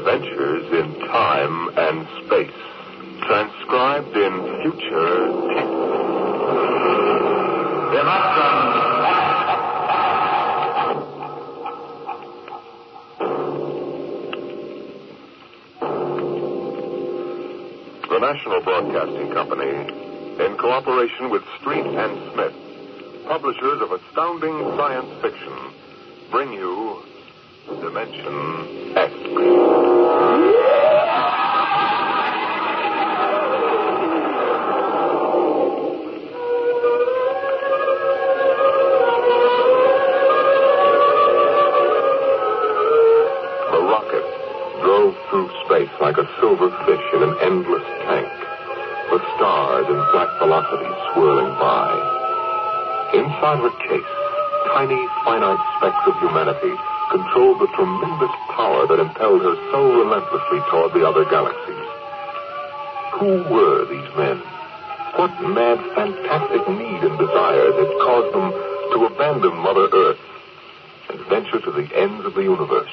Adventures in Time and Space. Transcribed in future tense. The National Broadcasting Company, in cooperation with Street and Smith, publishers of astounding science fiction, bring you Dimension X. The rocket drove through space like a silver fish in an endless tank, with stars in black velocity swirling by. Inside her case, tiny, finite specks of humanity controlled the tremendous power that impelled her so relentlessly toward the other galaxies. Who were these men? What mad, fantastic need and desire had caused them to abandon Mother Earth and venture to the ends of the universe?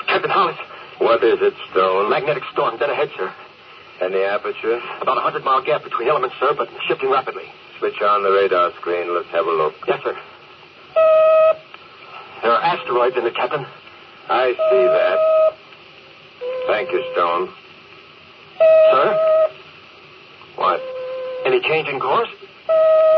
Captain Hollis. What is it, Stone? Magnetic storm, dead ahead, sir. Any aperture? About 100-mile gap between elements, sir, but shifting rapidly. Switch on the radar screen. Let's have a look. Yes, sir. There are asteroids in it, Captain. I see that. Thank you, Stone. Sir? What? Any change in course?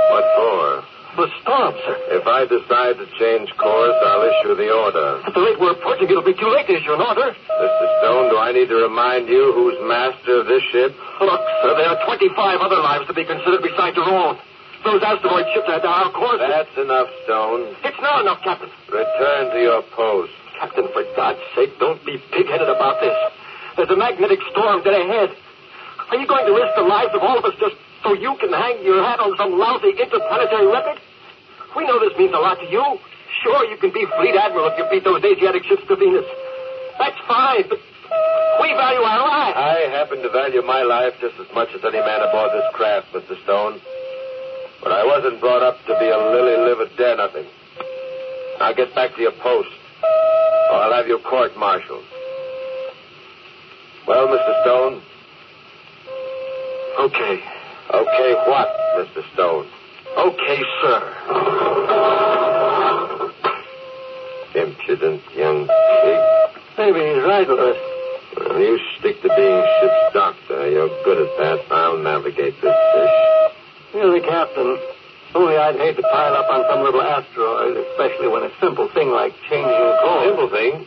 What for? The storm, sir. If I decide to change course, I'll issue the order. At the rate we're approaching, it'll be too late to issue an order. Mr. Stone, do I need to remind you who's master of this ship? Look, sir, there are 25 other lives to be considered besides your own. Those asteroid ships are our course. That's enough, Stone. It's not enough, Captain. Return to your post. Captain, for God's sake, don't be pig-headed about this. There's a magnetic storm dead ahead. Are you going to risk the lives of all of us just so you can hang your hat on some lousy interplanetary record? We know this means a lot to you. Sure, you can be fleet admiral if you beat those Asiatic ships to Venus. That's fine, but we value our lives. I happen to value my life just as much as any man aboard this craft, Mr. Stone. But I wasn't brought up to be a lily-livered dare-nothing. Now get back to your post, or I'll have you court-martialed. Well, Mr. Stone? Okay. Okay what, Mr. Stone? Okay, sir. Impudent young pig. Maybe he's right, Lewis. Well, you stick to being ship's doctor. You're good at that. I'll navigate this fish. Really, Captain. Only I'd hate to pile up on some little asteroid, especially when a simple thing like changing course. Simple thing?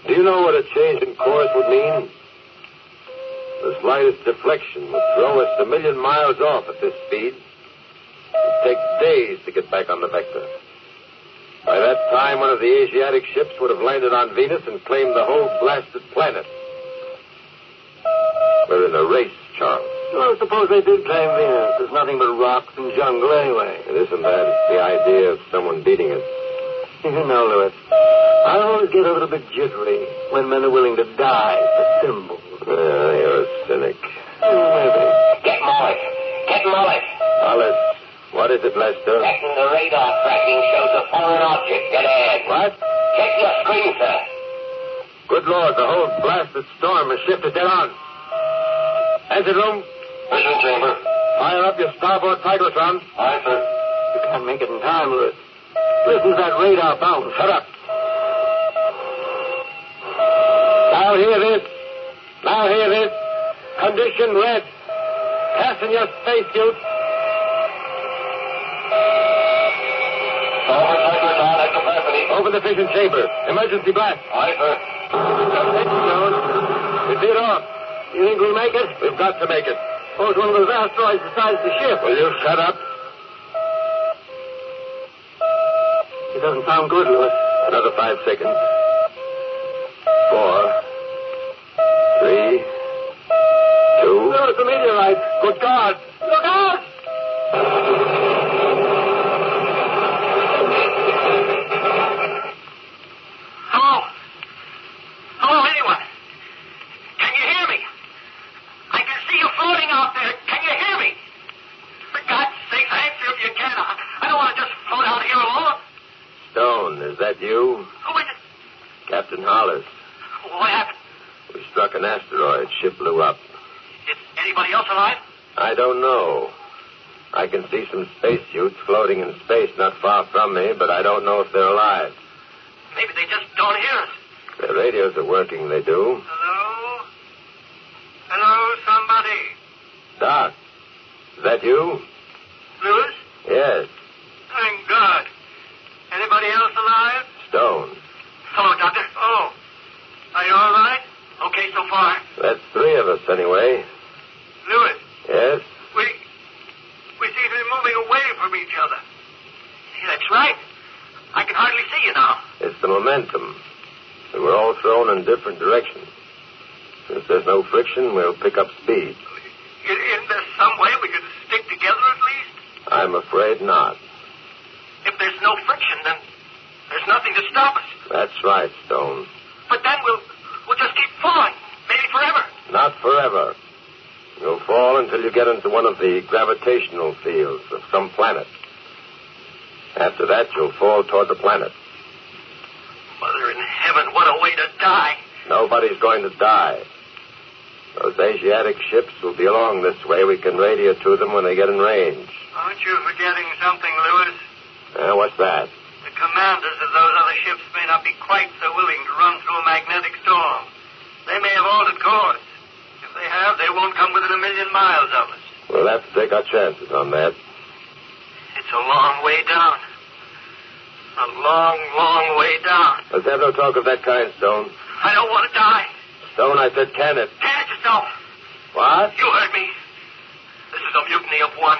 Do you know what a change in course would mean? The slightest deflection would throw us a million miles off at this speed. It'd take days to get back on the vector. By that time, one of the Asiatic ships would have landed on Venus and claimed the whole blasted planet. We're in a race, Charles. Well, suppose they did claim Venus. There's nothing but rocks and jungle anyway. It isn't that. It's the idea of someone beating us. You know, Lewis, I always get a little bit jittery when men are willing to die for symbols. You're a cynic. Maybe. Get Mollis. Get Mollis. Hollis, what is it, Lester? Captain, the radar tracking shows a foreign object dead ahead. What? Check your screen, sir. Good Lord, the whole blasted storm has shifted dead on. Engine room. Vision chamber. Fire up your starboard cyclotron. Aye, sir. You can't make it in time, Lewis. Listen to that radar bounce. Shut up. Now hear this. Now hear this. Condition red. Fasten your spacesuit. Forward cyclotron at capacity. Open the fission chamber. Emergency blast. Aye, sir. You see it off. You think we'll make it? We've got to make it. Suppose one of those asteroids decides to shift. Will you shut up? It doesn't sound good, Lewis. Another 5 seconds. 4, 3, 2. No, it's a meteorite. Good God! Look out! Hello? Hello, anyone? Can you hear me? I can see you floating out there. Can you hear me? For God's sake, answer if you can. I don't want to just float out here alone. Stone, is that you? Who is it? Captain Hollis. What happened? We struck an asteroid. Ship blew up. Is anybody else alive? I don't know. I can see some spacesuits floating in space not far from me, but I don't know if they're alive. Maybe they just don't hear us. Their radios are working, they do. Hello? Hello, somebody? Doc, is that you? Lewis? Yes. Thank God. Anybody else alive? Stone. Hello, Doctor. Oh. Are you all right? Okay so far. That's three of us, anyway. Lewis, Yes? we seem to be moving away from each other. Yeah, that's right. I can hardly see you now. It's the momentum. We were all thrown in different directions. Since there's no friction, we'll pick up speed. Isn't there some way we could stick together at least? I'm afraid not. If there's no friction, then there's nothing to stop us. That's right, Stone. But then we'll just keep falling. Maybe forever. Not forever. You'll fall until you get into one of the gravitational fields of some planet. After that, you'll fall toward the planet. Mother in heaven, what a way to die. Nobody's going to die. Those Asiatic ships will be along this way. We can radio to them when they get in range. Aren't you forgetting something, Lewis? What's that? The commanders of those other ships may not be quite so willing to run through a magnetic storm. They may have altered course. If they have, they won't come within 1,000,000 miles of us. We'll have to take our chances on that. It's a long way down. A long, long way down. Let's have no talk of that kind, Stone. I don't want to die. Stone, I said, can it? Can it yourself. What? You heard me. This is a mutiny of one.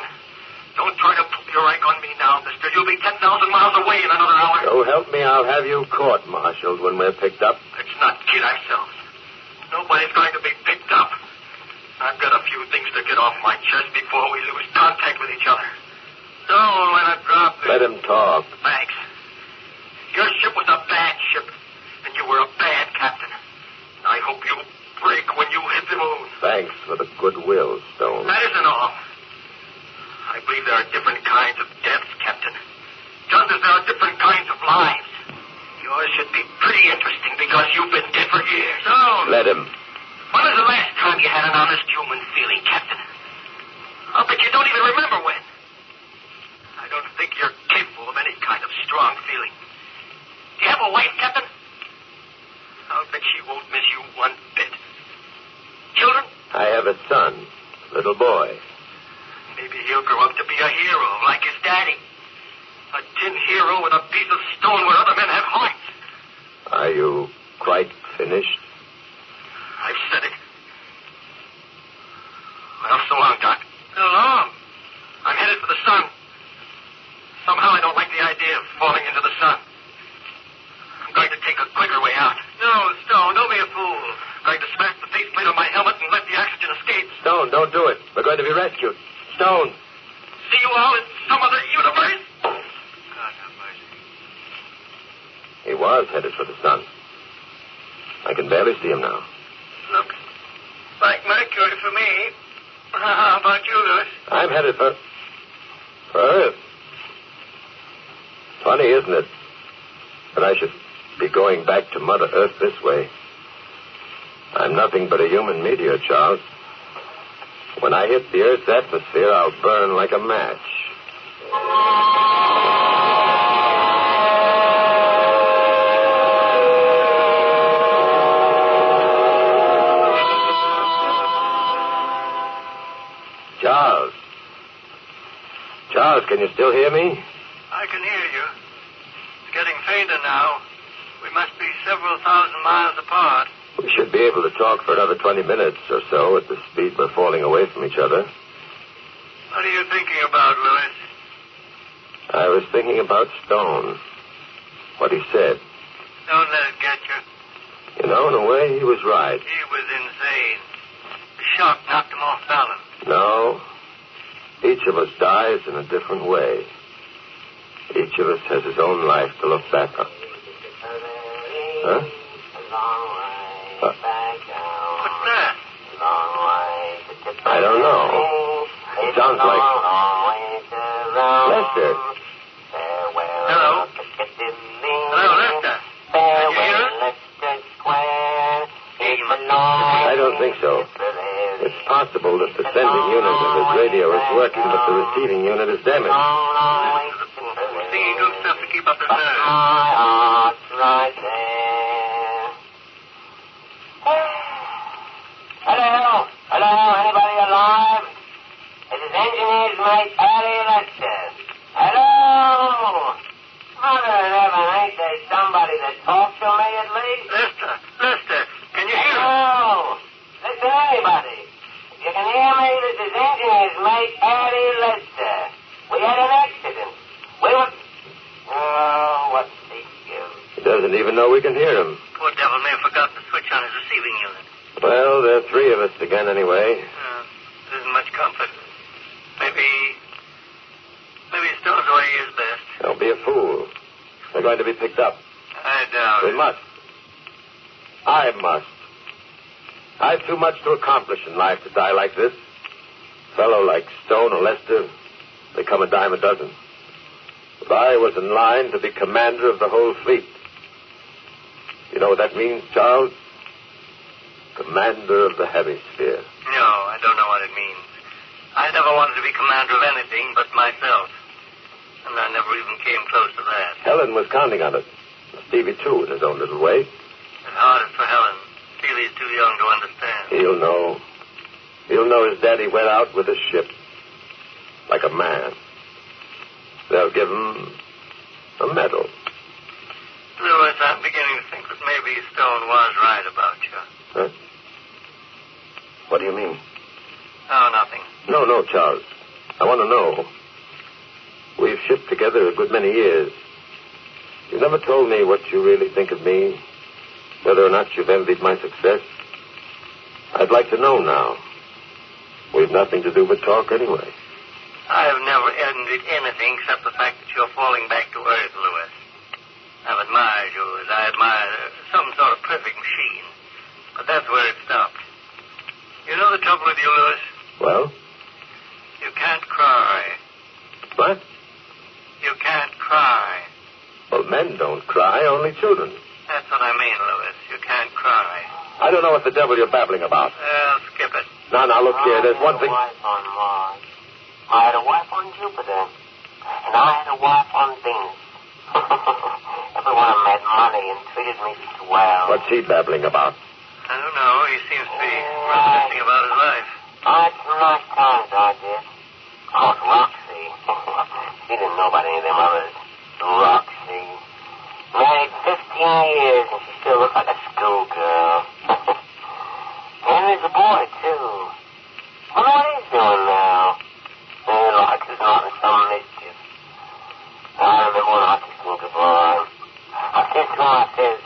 Don't try to put your rank on me now, mister. You'll be 10,000 miles away in another hour. So help me, I'll have you court-martialed when we're picked up. Let's not kid ourselves. Nobody's going to be picked up. I've got a few things to get off my chest before we lose contact with each other. Don't let it drop. Let him talk. Thanks. Your ship was a bad ship, and you were a bad captain. I hope you break when you hit the moon. Thanks for the goodwill, Stone. That isn't all. I believe there are different kinds of deaths, Captain. Just as there are different kinds of lives. Yours should be pretty interesting because you've been dead for years. No. Let him. When was the last time you had an honest human feeling, Captain? I'll bet you don't even remember when. I don't think you're capable of any kind of strong feeling. Do you have a wife, Captain? I'll bet she won't miss you one bit. Children? I have a son, little boy. Maybe he'll grow up to be a hero like his daddy. A tin hero with a piece of stone where other men have hearts. Are you quite finished? I've said it. Well, so long, Doc. So long. I'm headed for the sun. Somehow I don't like the idea of falling into the sun. I'm going to take a quicker way out. No, Stone, don't be a fool. I'm going to smash the faceplate on my helmet and let the oxygen escape. Stone, don't do it. We're going to be rescued. Stone. See you all in some other universe? God have mercy. He was headed for the sun. I can barely see him now. Looks like Mercury for me. How about you, Lewis? I'm headed for Earth. Funny, isn't it? That I should be going back to Mother Earth this way. I'm nothing but a human meteor, Charles. When I hit the Earth's atmosphere, I'll burn like a match. Charles. Charles, can you still hear me? I can hear you. It's getting fainter now. We must be several thousand miles apart. We should be able to talk for another 20 minutes or so at the speed we're falling away from each other. What are you thinking about, Lewis? I was thinking about Stone. What he said. Don't let it get you. You know, in a way, he was right. He was insane. The shock knocked him off balance. No. Each of us dies in a different way. Each of us has his own life to look back on. Huh? What's that? I don't know. It sounds like Lester. Hello? Hello, Lester. Can you hear us? so. It's possible that the sending unit of his radio is working, but the receiving unit is damaged. Singing good stuff to keep up his nerves. Hello? Anybody alive? This is engineer's mate, Harry Lester. Hello? Mother of heaven, ain't there somebody that talks to me at least? Lester, can you hear me? Hello? Listen, anybody. If you can hear me, this is engineer's mate, Harry Lester. We had an accident. We were... Oh, what's the use? He doesn't even know we can hear him. Poor devil may have forgotten to switch on his receiving unit. Well, there are three of us again anyway. There isn't much comfort. Maybe Stone's way is best. Don't be a fool. They're going to be picked up. I doubt We it. must. I must. I've too much to accomplish in life to die like this. A fellow like Stone or Lester, they come a dime a dozen. But I was in line to be commander of the whole fleet. You know what that means, Charles? Commander of the hemisphere. No, I don't know what it means. I never wanted to be commander of anything but myself. And I never even came close to that. Helen was counting on it. Stevie, too, in his own little way. It's hardest for Helen. Steely's too young to understand. He'll know. He'll know his daddy went out with a ship. Like a man. They'll give him a medal. Louis, I'm beginning to think that maybe Stone was right about you. Huh? What do you mean? Oh, nothing. No, Charles. I want to know. We've shipped together a good many years. You never told me what you really think of me, whether or not you've envied my success. I'd like to know now. We've nothing to do but talk anyway. I have never envied anything except the fact that you're falling back to earth, Louis. I've admired you as I admire some sort of perfect machine. But that's where it stopped. You know the trouble with you, Louis? Well? You can't cry. What? You can't cry. Well, men don't cry, only children. That's what I mean, Louis. You can't cry. I don't know what the devil you're babbling about. Well, skip it. Now, look here. There's one thing... I had a wife on Mars. I had a wife on Jupiter. And I had a wife on Venus. Every one of them had money and treated me swell. What's he babbling about? I don't know. He seems to be reminiscing about his life. I had some nice times, I did. Of course, Roxy. She didn't know about any of them others. Roxy. Married 15 years and she still looks like a schoolgirl. And there's a boy, too. I wonder what he's doing now. He likes his not in some mischief. I remember when I was a little boy. I said to him, I says,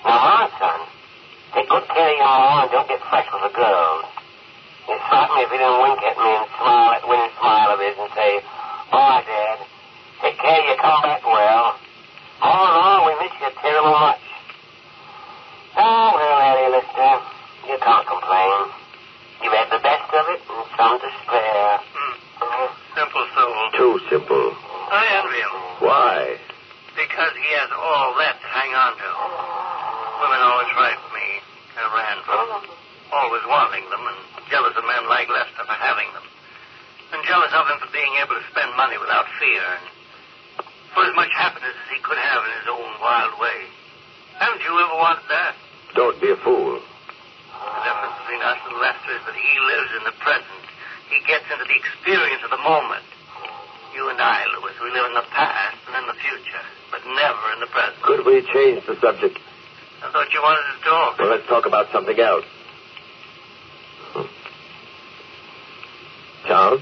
now, my son, take good care of your mom and don't get fresh with the girls. He'd slap me if he didn't wink at me and smile that winning smile of his and say, all right, Dad, take care you come back well. All in all, we miss you terrible much. Oh, well, Harry Lister, you can't complain. You've had the best of it and some to spare. Simple soul. Too simple. I envy him. Why? Because he has all that to hang on to. Women always write me. I ran from them. Always wanting them and jealous of men like Lester for having them. And jealous of him for being able to spend money without fear and for as much happiness as he could have in his own wild way. Haven't you ever wanted that? Don't be a fool. The difference between us and Lester is that he lives in the present. He gets into the experience of the moment. You and I, Louis, we live in the past and in the future, but never in the present. Could we change the subject? I thought you wanted to talk. Well, let's talk about something else. Charles?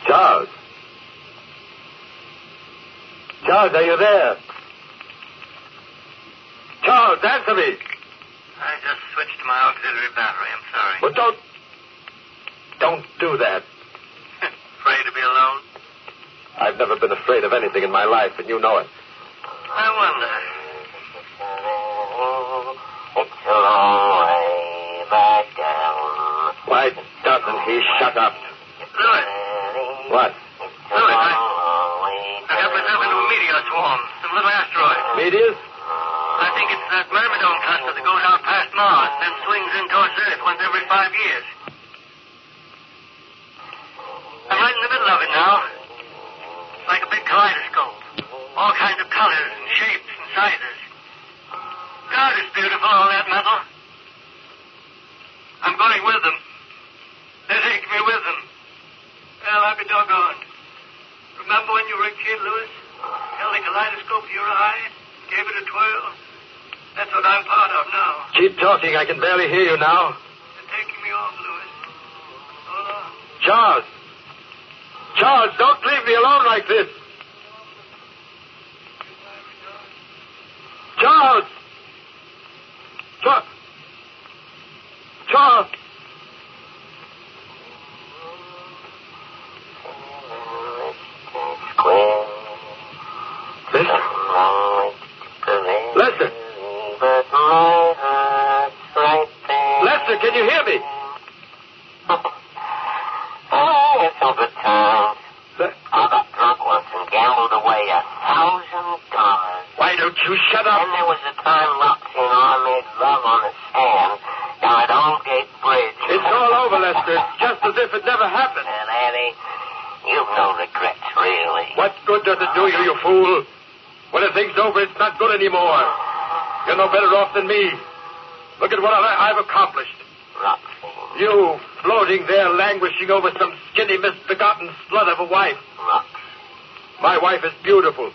Charles? Charles, are you there? Charles, answer me! I just switched to my auxiliary battery. I'm sorry. Well, don't do that. Afraid to be alone? I've never been afraid of anything in my life, and you know it. I wonder. It's a long way back down. Why doesn't he shut up? Louis. What? Louis, I got myself into a meteor swarm. Some little asteroid. Meteors? I think it's that myrmidon cluster that goes out past Mars, then swings in towards Earth once every 5 years. I'm right in the middle of it now. It's like a big kaleidoscope. All kinds of colors and shapes and sizes. God, it's beautiful, all that metal. I'm going with them. They take me with them. Well, I'll be doggone. Remember when you were a kid, Louis? Held the kaleidoscope to your eye, gave it a twirl? That's what I'm part of now. Keep talking. I can barely hear you now. They're taking me off, Louis. Hold on. Charles! Charles, don't leave me alone like this! Charles! Charles! Lester! Lester, can you hear me? Oh, it's a good time. I got drunk once and gambled away $1,000. Why don't you shut up? And there was a time Roxy and I made love on the sand down at Old Gate Bridge. It's all over, Lester. It's just as if it never happened. And Annie, you've no regrets, really. What good does it do you, you fool? When the thing's over, it's not good anymore. You're no better off than me. Look at what I've accomplished. Roxy. You floating there, languishing over some skinny, misbegotten slut of a wife. Roxy. My wife is beautiful.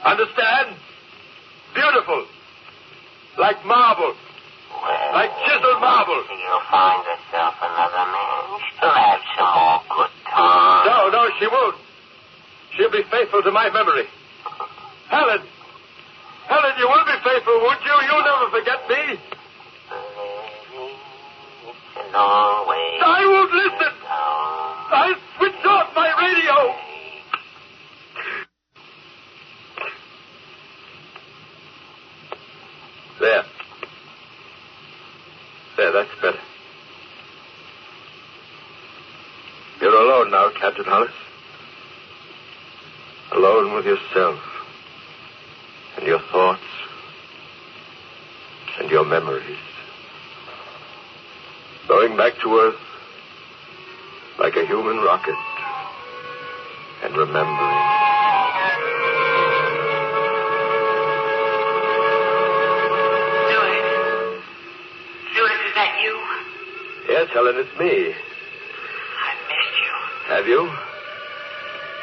Understand? Beautiful. Like marble. Well, Like chiseled marble. You'll find herself another man. She'll have some more good times. No, she won't. She'll be faithful to my memory. Helen, you will be faithful, won't you? You'll never forget me. It's a long way. I won't listen. I'll switch off my radio. There, that's better. You're alone now, Captain Hollis. Alone with yourself. And your thoughts. And your memories. Going back to Earth like a human rocket. And remembering. Louis, is that you? Yes, Helen, it's me. I missed you. Have you?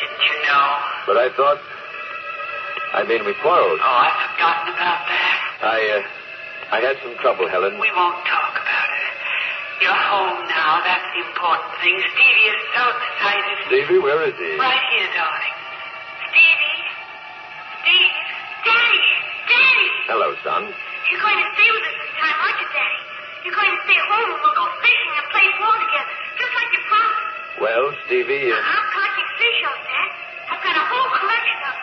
Didn't you know? But I thought... we quarreled. Oh, I've forgotten about that. I had some trouble, Helen. We won't talk about it. You're home now. That's the important thing. Stevie is so excited. Stevie, where is he? Right here, darling. Stevie? Steve? Daddy! Hello, son. You're going to stay with us this time, aren't you, Daddy? You're going to stay home and we'll go fishing and play ball together, just like you promised. Well, Stevie... I'm collecting seashells, Dad. I've got a whole collection of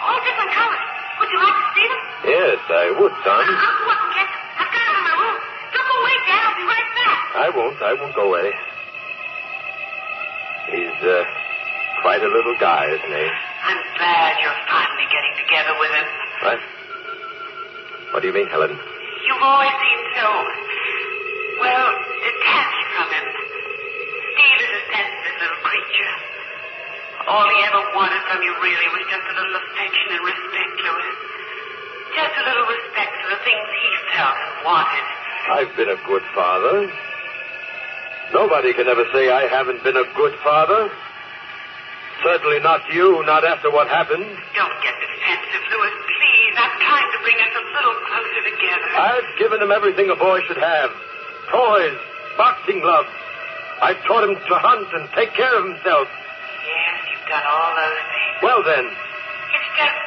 all different colors. Would you like to see them? Yes, I would, son. I'll go up and get them. I've got them in my room. Don't go away, Dad. I'll be right back. I won't go away. He's, quite a little guy, isn't he? I'm glad you're finally getting together with him. What? What do you mean, Helen? You've always seemed so, well, detached from him. Steve is a sensitive little creature. All he ever wanted from you really was just a little affection and respect, Louis. Just a little respect for the things he felt and wanted. I've been a good father. Nobody can ever say I haven't been a good father. Certainly not you, not after what happened. Don't get defensive, Louis, please. I'm trying to bring us a little closer together. I've given him everything a boy should have. Toys, boxing gloves. I've taught him to hunt and take care of himself. Yes, you've done all those things. Well, then. It's just,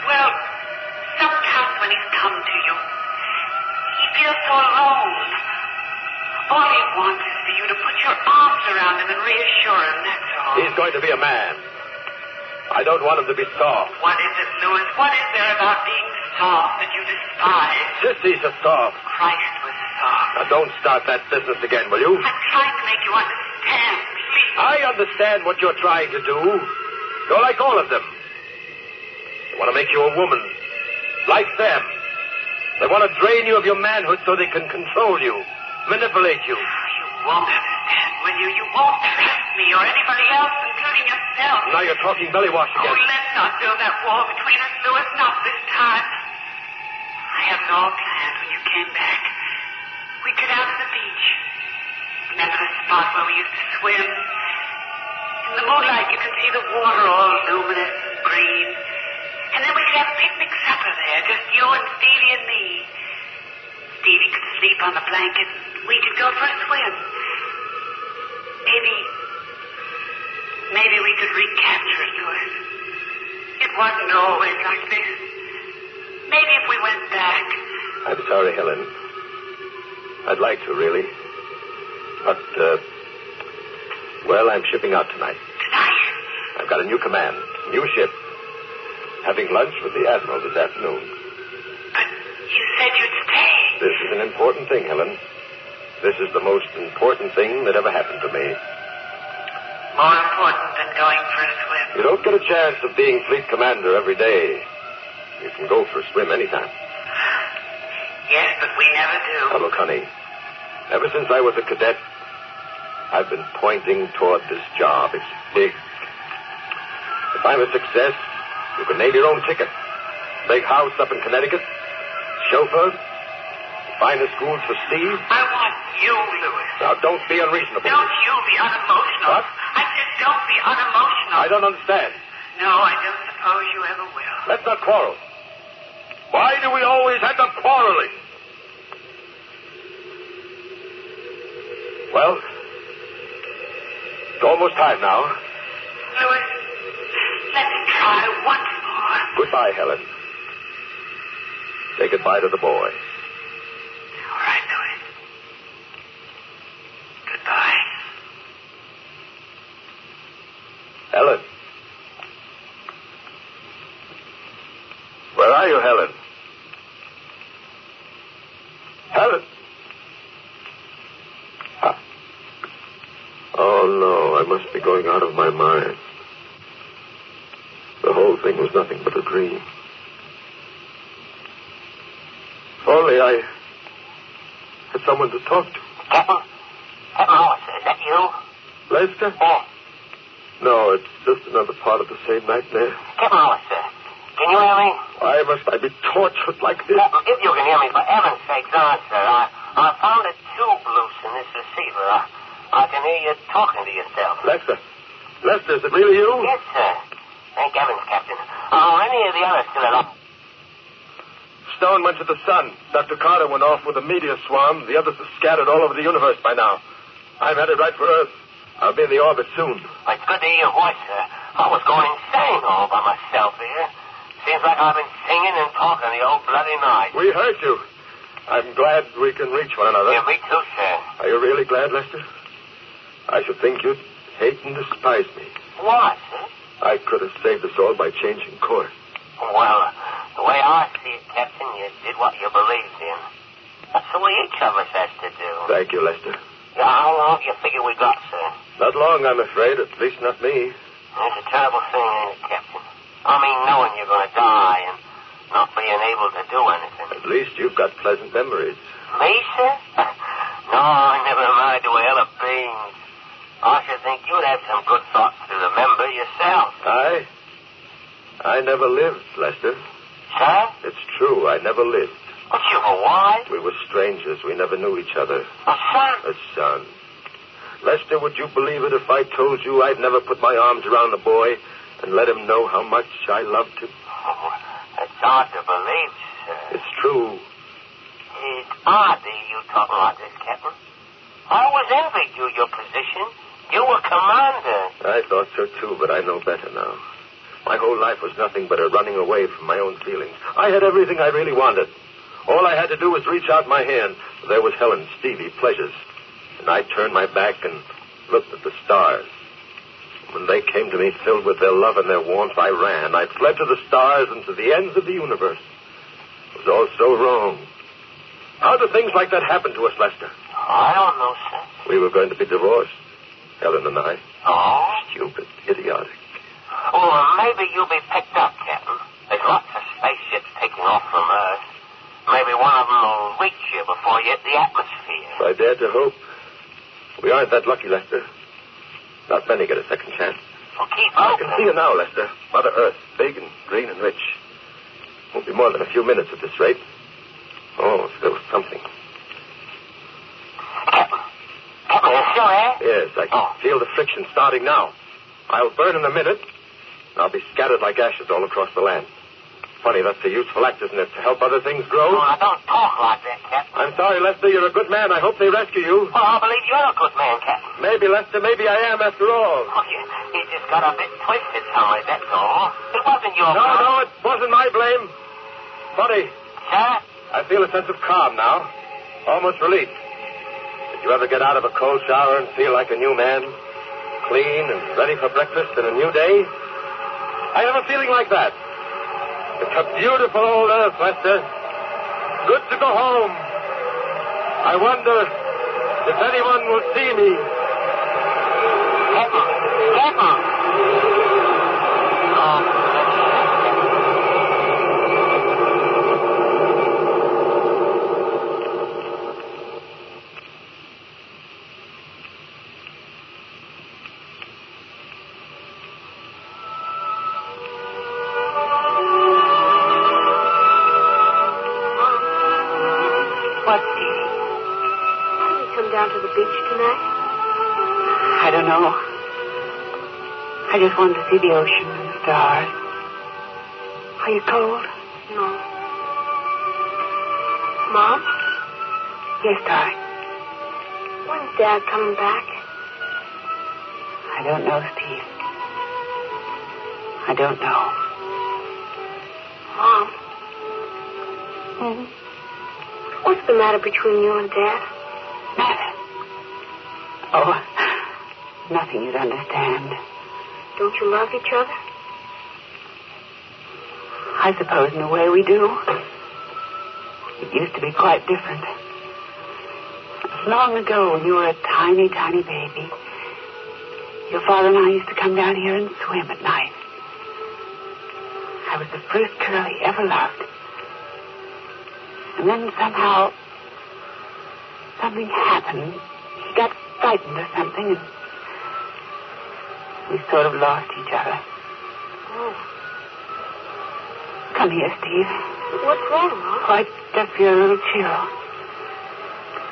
well, sometimes when he's come to you, he feels so alone. All he wants is for you to put your arms around him and reassure him, that's all. He's going to be a man. I don't want him to be soft. What is it, Louis? What is there about being soft that you despise? Sissy's a soft. Christ was soft. Now, don't start that business again, will you? I'm trying to make you understand, please. I understand what you're trying to do. You're like all of them. They want to make you a woman. Like them. They want to drain you of your manhood so they can control you, manipulate you. You won't understand, will you? You won't trust me or anybody else, including yourself. Now you're talking belly wash again. Oh, let's not build that wall between us, Louis. Not this time. I had it all planned when you came back. We'd get out to the beach. Remember the spot where we used to swim? In the moonlight, you could see the water all luminous and green. And then we could have picnic supper there, just you and Stevie and me. Stevie could sleep on the blanket, and we could go for a swim. Maybe we could recapture it, Louis. It wasn't always like this. Maybe if we went back. I'm sorry, Helen. I'd like to, really. But, well, I'm shipping out tonight. Tonight? I've got a new command, new ship. Having lunch with the Admiral this afternoon. But you said you'd stay. This is an important thing, Helen. This is the most important thing that ever happened to me. More important than going for a swim. You don't get a chance of being fleet commander every day. You can go for a swim anytime. Yes, but we never do. Now, look, honey. Ever since I was a cadet, I've been pointing toward this job. It's big. If I'm a success, you can name your own ticket. Big house up in Connecticut. Chauffeur. Finest schools for Steve. I want you, Louis. Now, don't be unreasonable. Don't you be unemotional. What? I said don't be unemotional. I don't understand. No, I don't suppose you ever will. Let's not quarrel. Why do we always end up quarreling? Well, it's almost time now. Louis, let me try once more. Goodbye, Helen. Say goodbye to the boy. All right, Louis. Goodbye. Helen. Where are you, Helen? Helen? Oh, no, I must be going out of my mind. The whole thing was nothing but a dream. If only I had someone to talk to. Captain? Captain Lewis, is that you? Lester? Yes. No, it's just another part of the same nightmare. Captain Lewis, can you hear me? Why must I be tortured like this? Captain, if you can hear me, for heaven's sake, answer. I found a tube loose in this receiver. I can hear you talking to yourself. Lester, is it really you? Yes, sir. Thank heavens, Captain. Are any of the others still alive? Stone went to the sun. Dr. Carter went off with a meteor swarm. The others are scattered all over the universe by now. I'm headed right for Earth. I'll be in the orbit soon. It's good to hear your voice, sir. I was going insane all by myself here. Seems like I've been singing and talking the whole bloody night. We heard you. I'm glad we can reach one another. Yeah, me too, sir. Are you really glad, Lester? I should think you'd hate and despise me. Why, sir? I could have saved us all by changing course. Well, the way I see it, Captain, you did what you believed in. That's the way each of us has to do. Thank you, Lester. Yeah, how long do you figure we got, sir? Not long, I'm afraid. At least not me. It's a terrible thing, ain't it, Captain? I mean, knowing you're going to die and not being able to do anything. At least you've got pleasant memories. Me, sir? No, never mind the hell of beans. I should think you'd have some good thoughts to remember yourself. I never lived, Lester. Sir? It's true, I never lived. But you were wise. We were strangers. We never knew each other. A son? A son. Lester, would you believe it if I told you I'd never put my arms around the boy and let him know how much I loved him? Oh, it's hard to believe, sir. It's true. It's odd that you talk like this, Captain. I always envied you your position. You were commander. I thought so, too, but I know better now. My whole life was nothing but a running away from my own feelings. I had everything I really wanted. All I had to do was reach out my hand. There was Helen, Stevie, pleasures. And I turned my back and looked at the stars. When they came to me filled with their love and their warmth, I ran. I fled to the stars and to the ends of the universe. It was all so wrong. How do things like that happen to us, Lester? I don't know, sir. We were going to be divorced, Helen and I. Oh? Stupid, idiotic. Well, maybe you'll be picked up, Captain. There's lots of spaceships taking off from Earth. Maybe one before you hit the atmosphere. If I dare to hope. We aren't that lucky, Lester. Not many get a second chance. Well, keep I hoping. can see you now, Lester. Mother Earth, big and green and rich. Won't be more than a few minutes at this rate. Oh, still something. Captain, you still there? Yes, I can feel the friction starting now. I'll burn in a minute, and I'll be scattered like ashes all across the land. Funny, that's a useful act, isn't it, to help other things grow? Oh, now don't talk like that, Captain. I'm sorry, Lester. You're a good man. I hope they rescue you. Well, I believe you're a good man, Captain. Maybe, Lester. Maybe I am, after all. Oh, you just got a bit twisted, sorry, that's all. It wasn't your fault. No, it wasn't my blame. Funny. Sir? I feel a sense of calm now. Almost relief. Did you ever get out of a cold shower and feel like a new man? Clean and ready for breakfast and a new day? I have a feeling like that. It's a beautiful old earth, Lester. Good to go home. I wonder if anyone will see me. Captain! Oh. Down to the beach tonight? I don't know. I just wanted to see the ocean and the stars. Are you cold? No. Mom? Yes, darling. When's Dad coming back? I don't know, Steve. I don't know. Mom? What's the matter between you and Dad? Matter? Oh, nothing you'd understand. Don't you love each other? I suppose in a way we do. It used to be quite different. Long ago, when you were a tiny, tiny baby, your father and I used to come down here and swim at night. I was the first girl he ever loved. And then somehow something happened. He got frightened or something, and we sort of lost each other. Oh. Come here, Steve. What's wrong, Mom? Oh, I just feel a little chill.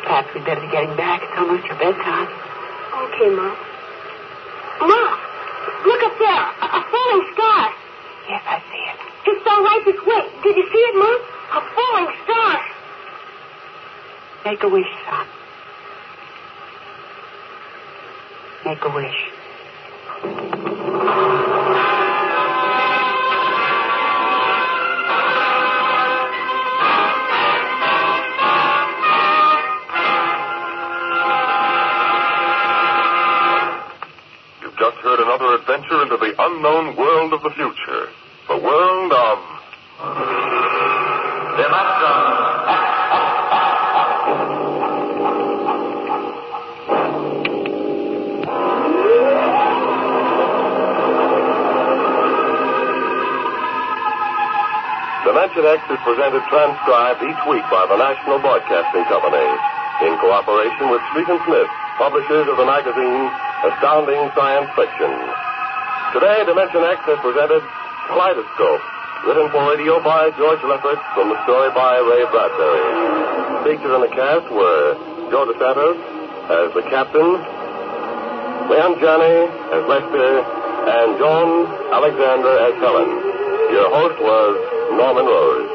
Perhaps we'd better be getting back. It's almost your bedtime. Okay, Mom. Mom! Look up there! A falling star! Yes, I see it. It fell right this way. Did you see it, Mom? A falling star! Make a wish, son. Make a wish. You've just heard another adventure into the unknown world of the future. The world of... Dimension X is presented transcribed each week by the National Broadcasting Company in cooperation with Street & Smith, publishers of the magazine Astounding Science Fiction. Today, Dimension X has presented Kaleidoscope, written for radio by George Lefferts from the story by Ray Bradbury. Featured in the cast were Joe DeSantos as the captain, Leon Janney as Lester, and Joan Alexander as Helen. Your host was Norman Rose.